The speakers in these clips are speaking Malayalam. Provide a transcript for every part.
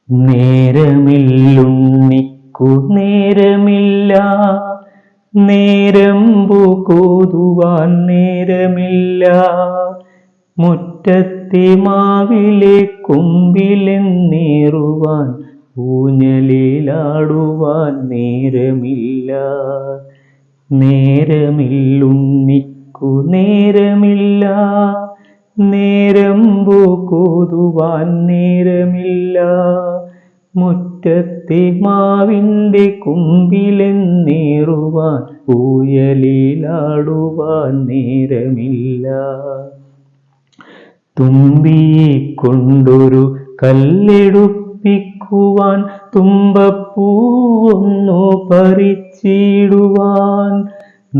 നേരമില്ലുണ്ണിക്കു നേരമില്ല, നേരമ്പു കോതുവാൻ നേരമില്ല. മുറ്റത്തെ മാവിലെ കൊമ്പിലെന്നേറുവാൻ ഊഞ്ഞലിലാടുവാൻ നേരമില്ല. നേരമില്ലുണ്ണിക്കു നേരമില്ല, നേരമ്പു കോതുവാൻ നേരമില്ല. മുറ്റത്തെ മാവിൻ്റെ കൊമ്പിലെന്നേറുവാൻ ഊയലിലാടുവാൻ നേരമില്ല. തുമ്പിയെ കൊണ്ടൊരു കല്ലെടുപ്പിക്കുവാൻ, തുമ്പപ്പൂവൊന്നു പറിച്ചിടുവാൻ,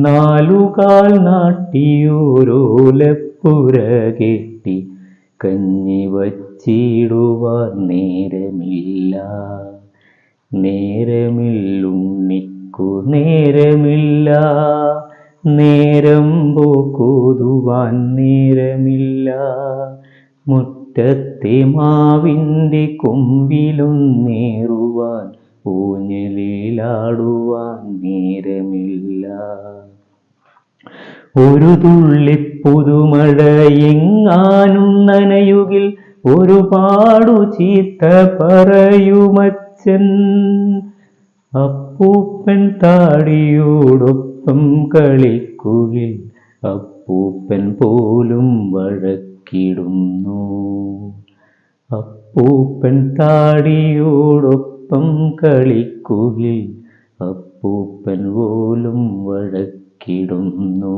നാലുകാൽ നാട്ടിയോരോലപ്പുര കെട്ടി കഞ്ഞി വച്ചിടുവാൻ നേരമില്ല. നേരമില്ലുണ്ണിക്കു നേരമില്ല, നേരമ്പു കോതുവാൻ നേരമില്ല. മുറ്റത്തെ മാവിൻ്റെ കൊമ്പിലൊന്നേറുവാൻ ഊഞ്ഞലിലാടുവാൻ നേരമില്ല. ഒരു തുള്ളി പുതുമഴയെങ്ങാനും നനയുകിൽ ഒരുപാടു ചീത്ത പറയുമച്ചൻ. അപ്പൂപ്പൻ താടിയോടൊപ്പം കളിക്കുകിൽ അപ്പൂപ്പൻ പോലും വഴക്കിടുന്നു. അപ്പൂപ്പൻ താടിയോടൊപ്പം കളിക്കുകിൽ അപ്പൂപ്പൻ പോലും വഴക്കിടുന്നു.